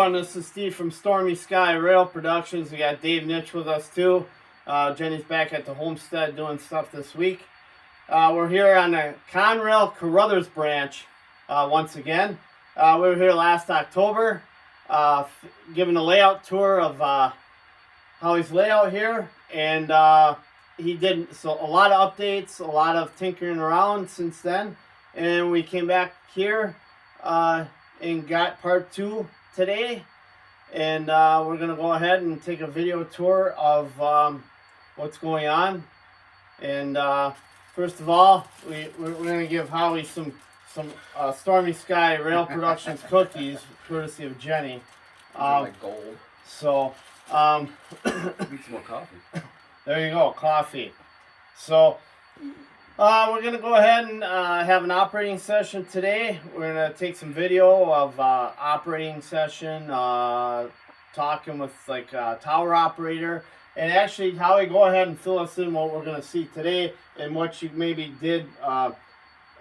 everyone, this is Steve from StormySky Rail Productions. We got Dave Nitch with us too. Jenny's back at the homestead doing stuff this week. We're here on the Conrail Corrothers Branch once again. We were here last October giving a layout tour of Holly's layout here, and he did a lot of updates, a lot of tinkering around since then, and we came back here and got part 2 today, and we're gonna go ahead and take a video tour of what's going on. And first of all, we're gonna give Holly some StormySky Rail Productions cookies, courtesy of Jenny. Like gold. So need some more coffee. There you go, coffee. So we're going to go ahead and have an operating session today. We're going to take some video of operating session, talking with like a tower operator. And actually, Howie, go ahead and fill us in what we're going to see today and what you maybe did a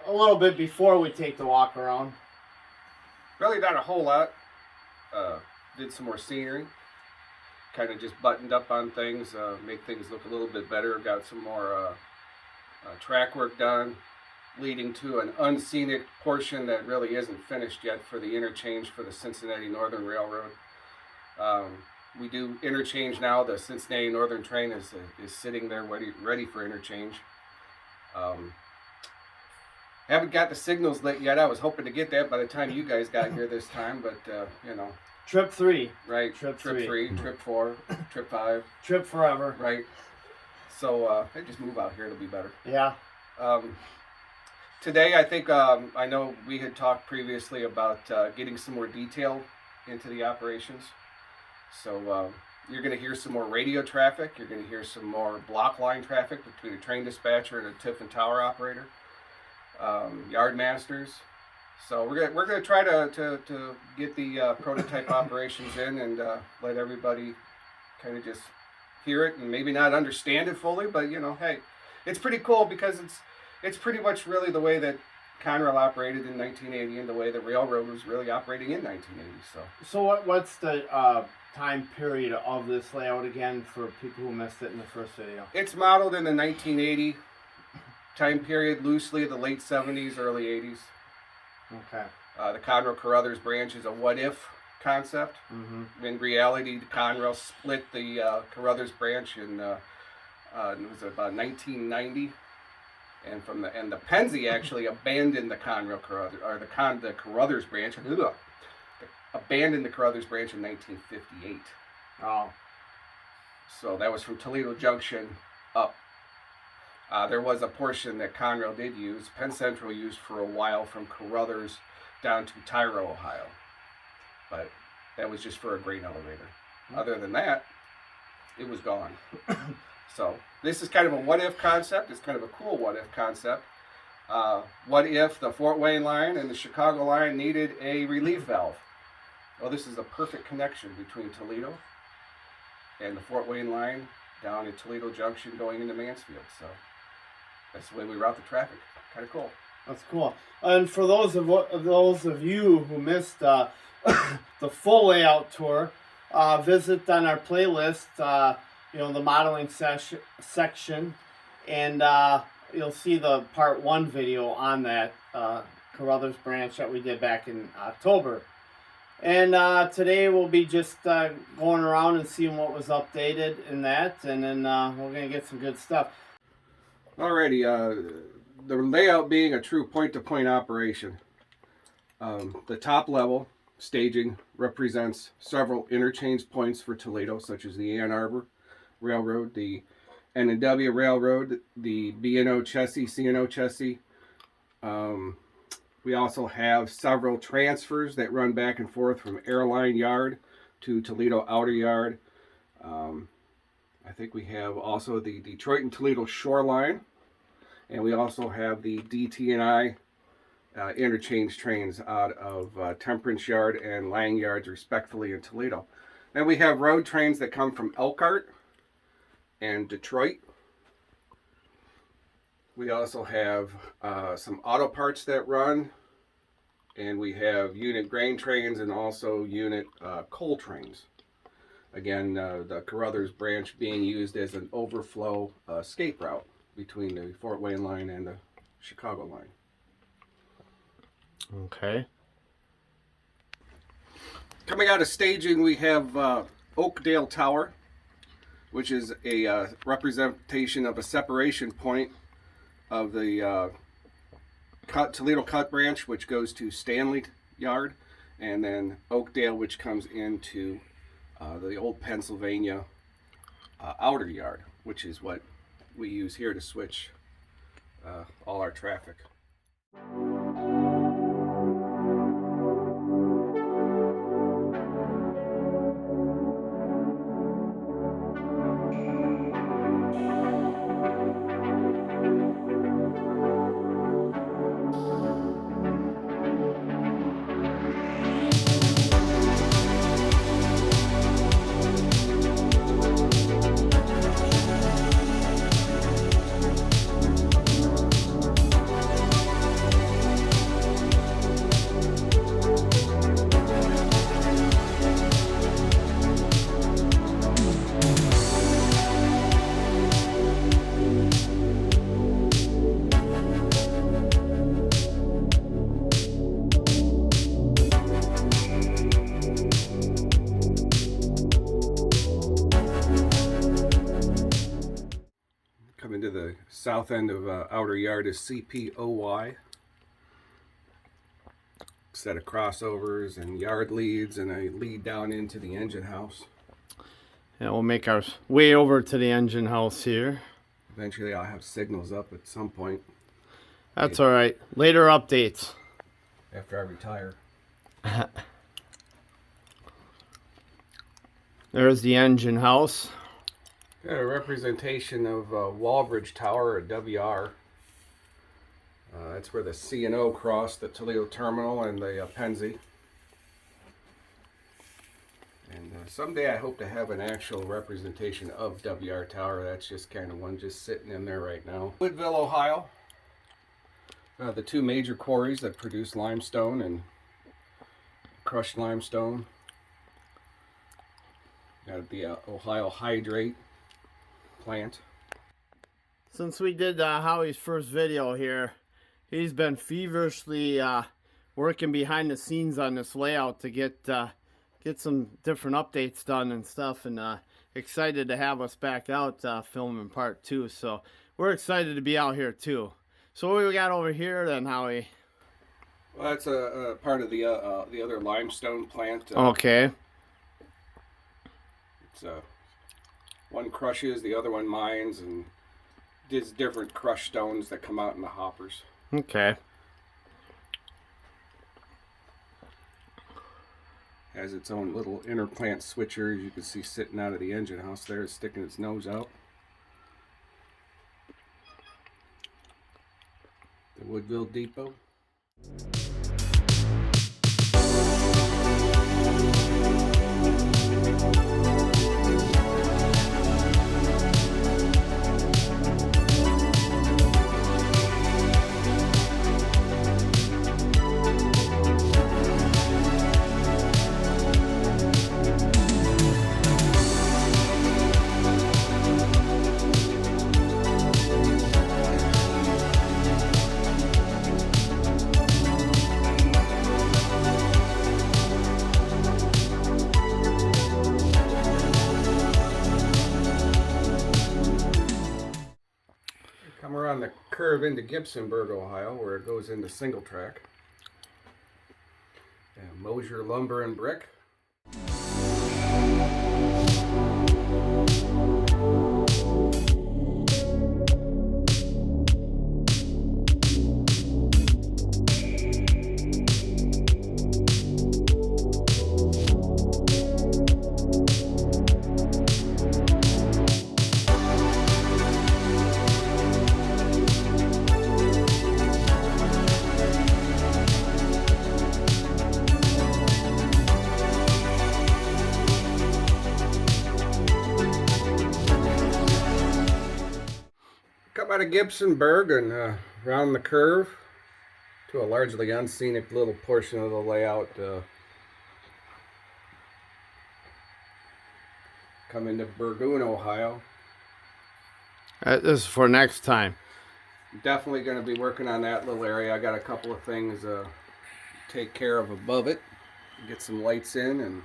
little bit before we take the walk around. Really not a whole lot. Did some more scenery. Kind of just buttoned up on things, make things look a little bit better. Got some more track work done, leading to an unscenic portion that really isn't finished yet for the interchange for the Cincinnati Northern Railroad. We do interchange now. The Cincinnati Northern train is sitting there ready for interchange. Haven't got the signals lit yet. I was hoping to get that by the time you guys got here this time, but you know. Trip 3. Right. Trip 3, Trip 4, Trip 5. Trip forever. Right. So I just move out here, it'll be better. Yeah. Today, I think, I know we had talked previously about getting some more detail into the operations. So you're going to hear some more radio traffic. You're going to hear some more block line traffic between a train dispatcher and a TIF and tower operator. Yard masters. So we're going to try to get the prototype operations in and let everybody kind of just hear it and maybe not understand it fully, but you know, hey, it's pretty cool because it's pretty much really the way that Conrail operated in 1980 and the way the railroad was really operating in 1980. So what's the time period of this layout again for people who missed it in the first video? It's modeled in the 1980 time period, loosely the late 70s, early 80s. Okay. The Conrail Corrothers Branch is a what-if concept. Mm-hmm. In reality, the Conrail split the Corrothers Branch in it was about 1990, and the Penzie actually abandoned the Conrail Corrothers or the Corrothers Branch. Abandoned the Corrothers Branch in 1958. Oh. So that was from Toledo Junction up. There was a portion that Conrail did use, Penn Central used for a while from Corrothers down to Tyro, Ohio. But that was just for a grain elevator. Other than that, it was gone. So this is kind of a what-if concept. It's kind of a cool what-if concept. What if the Fort Wayne line and the Chicago line needed a relief valve? Well, this is a perfect connection between Toledo and the Fort Wayne line down at Toledo Junction going into Mansfield. So that's the way we route the traffic. Kind of cool. That's cool. And for those of you who missed the full layout tour, visit on our playlist, the modeling section, and you'll see the part 1 video on that Corrothers Branch that we did back in October. And today we'll be just going around and seeing what was updated in that, and then we're going to get some good stuff. Alrighty, the layout being a true point-to-point operation. The top level staging represents several interchange points for Toledo, such as the Ann Arbor Railroad, the N&W Railroad, the B&O Chessie, C&O Chessie. We also have several transfers that run back and forth from Airline Yard to Toledo Outer Yard. I think we have also the Detroit and Toledo Shoreline, and we also have the DT&I interchange trains out of Temperance Yard and Lang Yards, respectively, in Toledo. Then we have road trains that come from Elkhart and Detroit. We also have some auto parts that run and we have unit grain trains and also unit coal trains. Again, the Corrothers Branch being used as an overflow escape route between the Fort Wayne line and the Chicago line. Okay. Coming out of staging, we have Oakdale Tower, which is a representation of a separation point of the Toledo Cut Branch, which goes to Stanley Yard, and then Oakdale, which comes into the old Pennsylvania outer yard, which is what we use here to switch all our traffic. Coming to the south end of outer yard is CPOY. Set of crossovers and yard leads, and a lead down into the engine house. Yeah, we'll make our way over to the engine house here. Eventually I'll have signals up at some point. That's all right. Later updates. After I retire. There's the engine house. Got a representation of Walbridge Tower, or WR. That's where the C&O cross the Toledo Terminal and the Pennsy. And someday I hope to have an actual representation of WR Tower. That's just kind of one just sitting in there right now. Woodville, Ohio. The two major quarries that produce limestone and crushed limestone. Got the Ohio Hydrate plant. Since we did Howie's first video here, he's been feverishly working behind the scenes on this layout to get some different updates done and stuff, and excited to have us back out filming part 2. So we're excited to be out here too. So what we got over here then, Howie? Well, that's a part of the other limestone plant. Okay. It's one crushes, the other one mines, and does different crushed stones that come out in the hoppers. Okay. Has its own little interplant switcher, you can see sitting out of the engine house there, sticking its nose out. The Woodville Depot. Come around the curve into Gibsonburg, Ohio, where it goes into single track. And Mosier Lumber and Brick. Come out of Gibsonburg and around the curve to a largely unscenic little portion of the layout. Come into Burgoon, Ohio. This is for next time. Definitely going to be working on that little area. I got a couple of things to take care of above it. Get some lights in and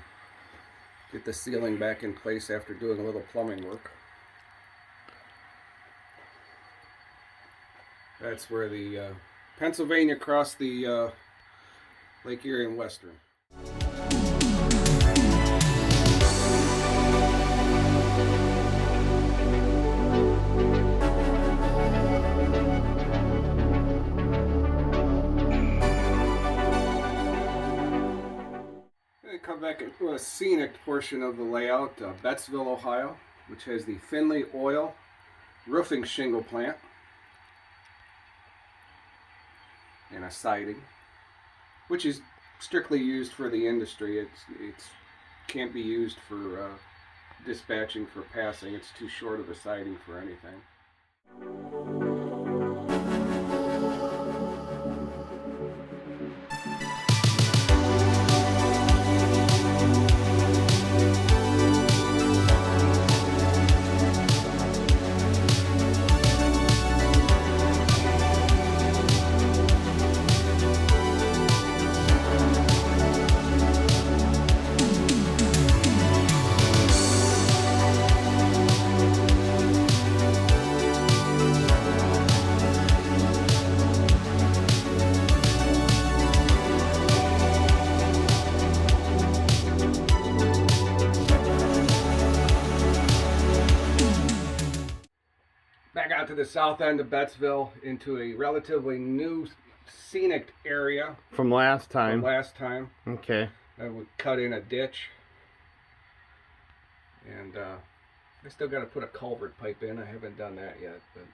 get the ceiling back in place after doing a little plumbing work. That's where the Pennsylvania crossed the Lake Erie and Western. Come back into a scenic portion of the layout, Bettsville, Ohio, which has the Finley Oil roofing shingle plant and a siding, which is strictly used for the industry. It can't be used for dispatching for passing. It's too short of a siding for anything. Back out to the south end of Bettsville into a relatively new scenic area From last time. Okay. I would cut in a ditch, and I still got to put a culvert pipe in. I haven't done that yet, but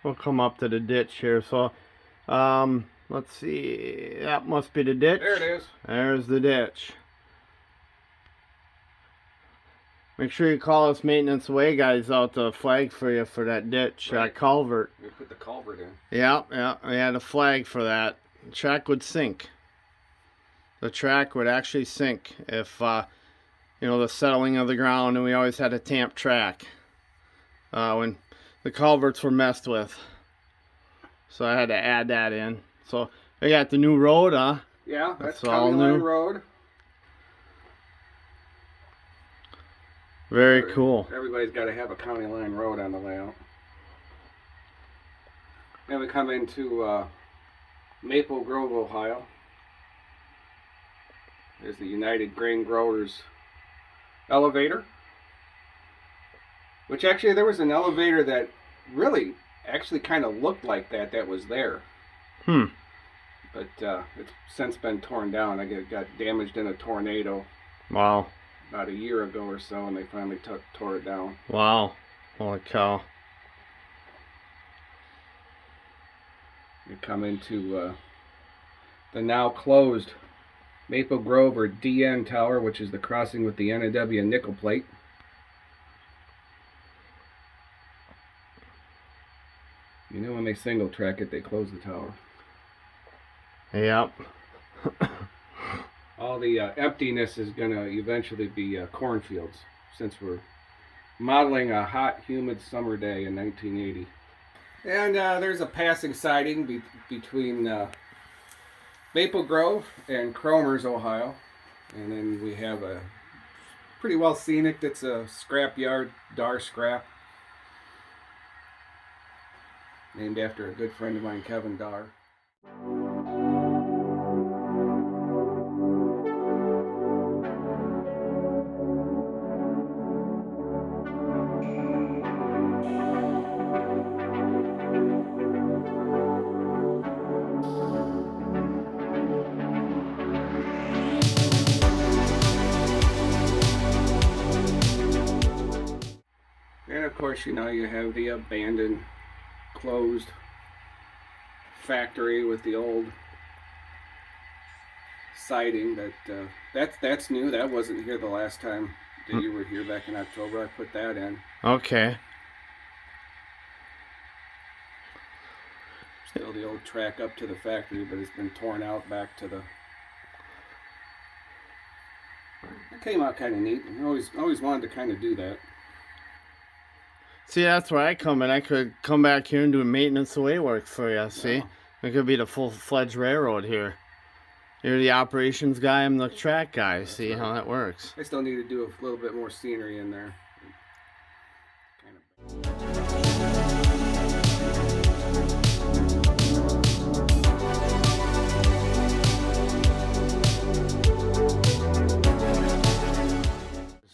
We'll come up to the ditch here. So, let's see. That must be the ditch. there it is. There's the ditch. Make sure you call us maintenance away guys out to flag for you for that ditch, Right. that culvert. We put the culvert in. Yeah, we had a flag for that. The track would sink. The track would actually sink if, you know, the settling of the ground, and we always had a tamp track when the culverts were messed with. So I had to add that in. So we got the new road, huh? Yeah, that's all County Line new. Road. Very cool. Everybody's got to have a County Line Road on the layout. Then we come into Maple Grove, Ohio. There's the United Grain Growers elevator. Which actually, there was an elevator that really actually kind of looked like that was there. But it's since been torn down. I got damaged in a tornado. Wow. About a year ago or so, and they finally tore it down. Wow. Holy cow. You come into the now closed Maple Grove or DN Tower, which is the crossing with the N&W nickel plate. You know when they single track it, they close the tower. Yep. All the emptiness is going to eventually be cornfields, since we're modeling a hot, humid summer day in 1980. And there's a passing siding between Maple Grove and Cromers, Ohio. And then we have a pretty well scenic, that's a scrap yard, Dar Scrap. Named after a good friend of mine, Kevin Dar. And of course, you know, you have the abandoned, closed factory with the old siding. That's new. That wasn't here the last time that you were here back in October. I put that in. Okay. Still the railroad track up to the factory, but it's been torn out back to the... It came out kind of neat. I always wanted to kind of do that. See, that's where I come in. I could come back here and do maintenance away work for you, see? Yeah. It could be the full-fledged railroad here. You're the operations guy, I'm the track guy. That's see right. how that works. I still need to do a little bit more scenery in there.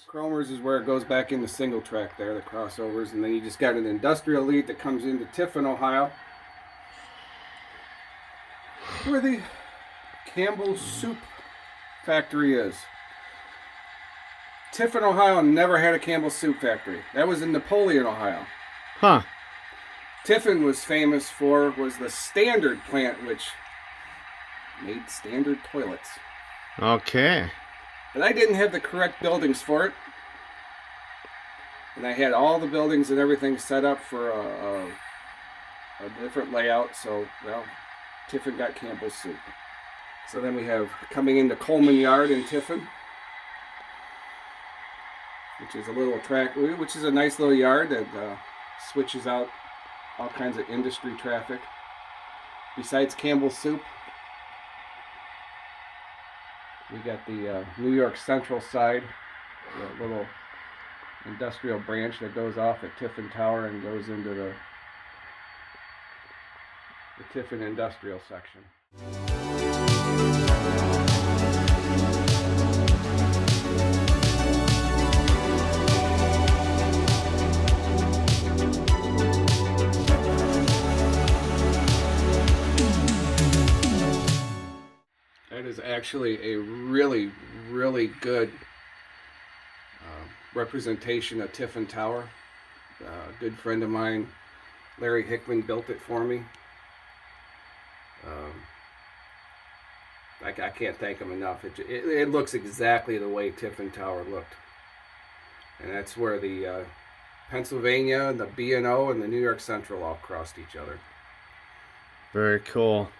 Cromers is where it goes back into single track there, the crossovers, and then you just got an industrial lead that comes into Tiffin, Ohio, where the Campbell's Soup factory is. Tiffin, Ohio never had a Campbell's Soup factory. That was in Napoleon, Ohio. Huh. Tiffin was famous for was the Standard plant, which made standard toilets. Okay. But I didn't have the correct buildings for it. And I had all the buildings and everything set up for a different layout. So, well, Tiffin got Campbell's Soup. So then we have coming into Coleman Yard in Tiffin, which is a little track, which is a nice little yard that switches out all kinds of industry traffic. Besides Campbell's Soup, we got the New York Central side, the little industrial branch that goes off at Tiffin Tower and goes into the Tiffin industrial section. That is actually a really, really good representation of Tiffin Tower. A good friend of mine, Larry Hickman, built it for me. I can't thank him enough. It looks exactly the way Tiffin Tower looked. And that's where the Pennsylvania, the B&O, and the New York Central all crossed each other. Very cool.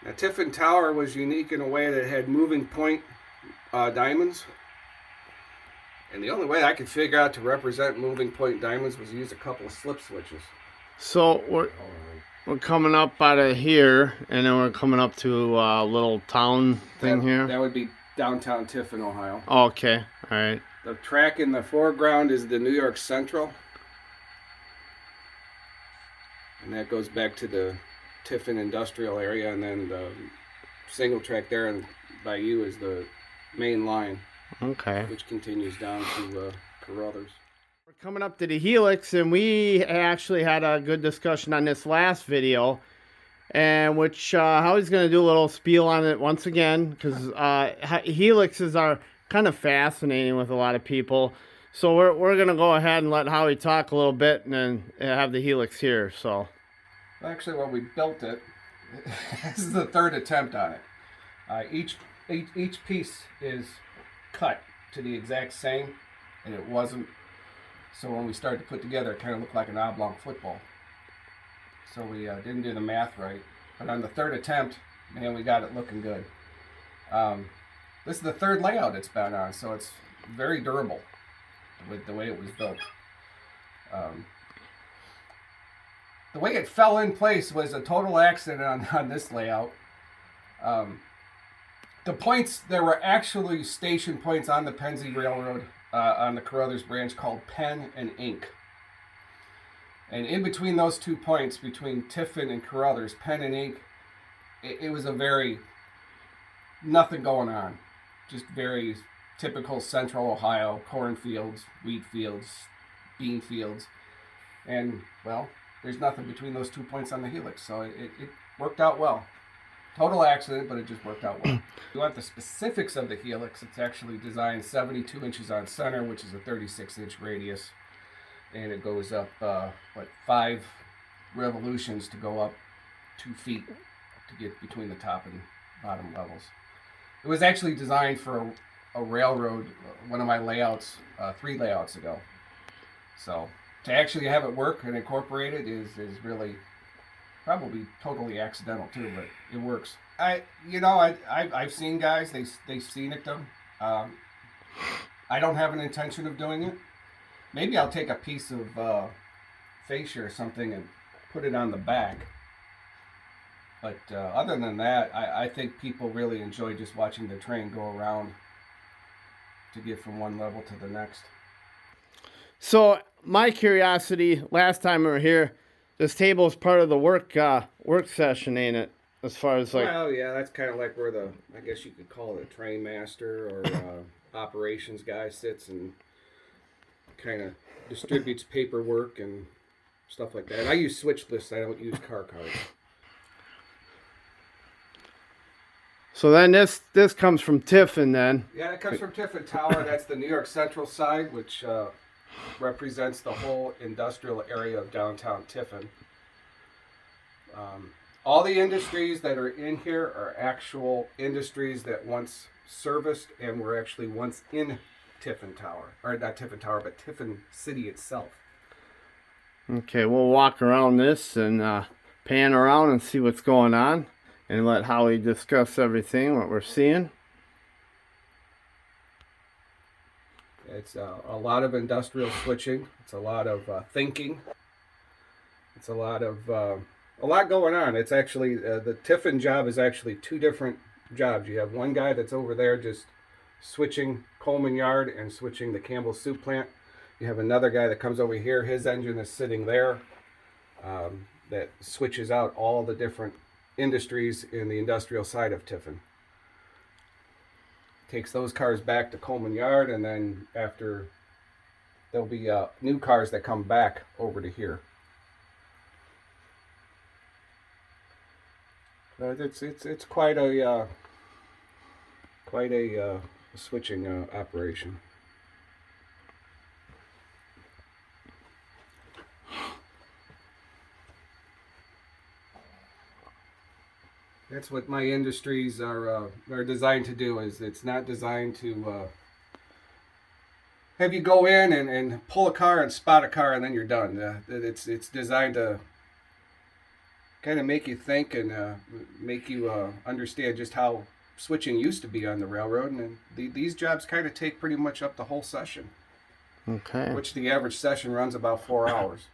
Now, Tiffin Tower was unique in a way that it had moving point diamonds. And the only way I could figure out to represent moving point diamonds was use a couple of slip switches. So we're coming up out of here, and then we're coming up to a little town thing here. That would be downtown Tiffin, Ohio. Okay, all right. The track in the foreground is the New York Central. And that goes back to the Tiffin industrial area, and then the single track there and by you is the main line. Okay. Which continues down to Corrothers. We're coming up to the HELIX, and we actually had a good discussion on this last video, and which Howie's going to do a little spiel on it once again, because HELIXs are kind of fascinating with a lot of people. So we're going to go ahead and let Howie talk a little bit, and then have the HELIX here. So actually, when we built it, this is the third attempt on it. Each piece is cut to the exact same, and it wasn't. So when we started to put together, it kind of looked like an oblong football. So we didn't do the math right. But on the third attempt, man, we got it looking good. This is the third layout it's been on, so it's very durable with the way it was built. The way it fell in place was a total accident on this layout. The points, there were actually station points on the Pennsy Railroad on the Corrothers Branch called Pen and Ink. And in between those 2 points, between Tiffin and Corrothers, Pen and Ink, it was a very, nothing going on. Just very typical central Ohio, cornfields, wheat fields, bean fields. And, well, there's nothing between those 2 points on the HELIX, so it worked out well. Total accident, but it just worked out well. If you want the specifics of the HELIX, it's actually designed 72 inches on center, which is a 36-inch radius. And it goes up, 5 revolutions to go up 2 feet to get between the top and bottom levels. It was actually designed for a railroad, one of my layouts, 3 layouts ago. So to actually have it work and incorporate it is really probably totally accidental too, but it works. I've seen guys, they've seen it though. I don't have an intention of doing it. Maybe I'll take a piece of fascia or something and put it on the back. But other than that, I think people really enjoy just watching the train go around to get from one level to the next. So my curiosity, last time we were here, this table is part of the work session, ain't it? As far as like... Well, yeah, that's kind of like where I guess you could call it a train master or operations guy sits and kind of distributes paperwork and stuff like that. I use switch lists. I don't use car cards. So then this comes from Tiffin then. Yeah, it comes from Tiffin Tower. That's the New York Central side, which represents the whole industrial area of downtown Tiffin. All the industries that are in here are actual industries that once serviced and were actually once in Tiffin Tower. Or not Tiffin Tower, but Tiffin City itself. Okay, we'll walk around this and pan around and see what's going on. And let Howie discuss everything, what we're seeing. It's a lot of industrial switching. It's a lot of thinking. It's a lot going on. It's actually, the Tiffin job is actually two different jobs. You have one guy that's over there just switching Coleman Yard and switching the Campbell Soup Plant. You have another guy that comes over here. His engine is sitting there that switches out all the different industries in the industrial side of Tiffin. Takes those cars back to Coleman Yard, and then after there'll be new cars that come back over to here. But it's quite a switching operation. That's what my industries are designed to do. Is it's not designed to have you go in and pull a car and spot a car and then you're done. It's designed to kind of make you think and make you understand just how switching used to be on the railroad. And these jobs kind of take pretty much up the whole session. Okay. Which the average session runs about 4 hours.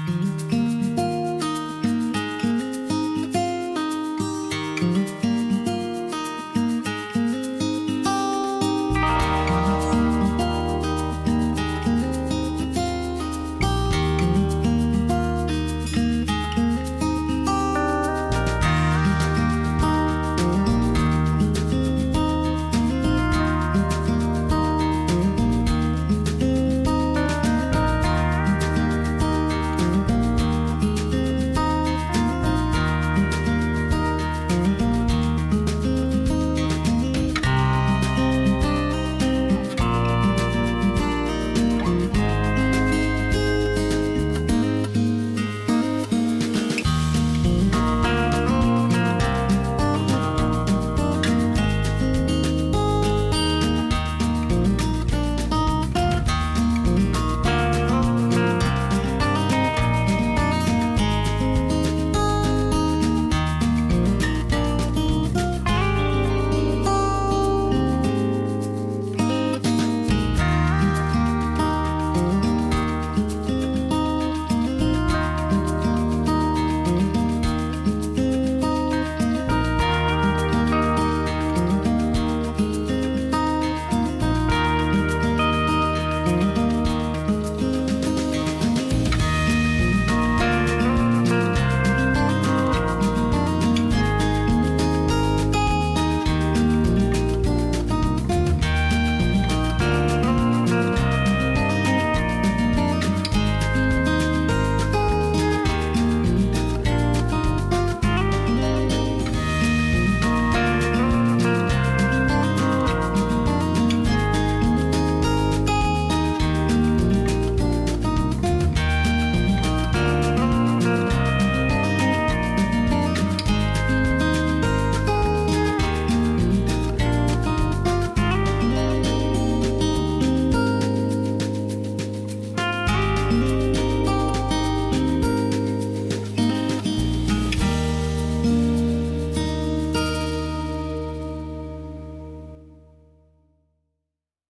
Bye.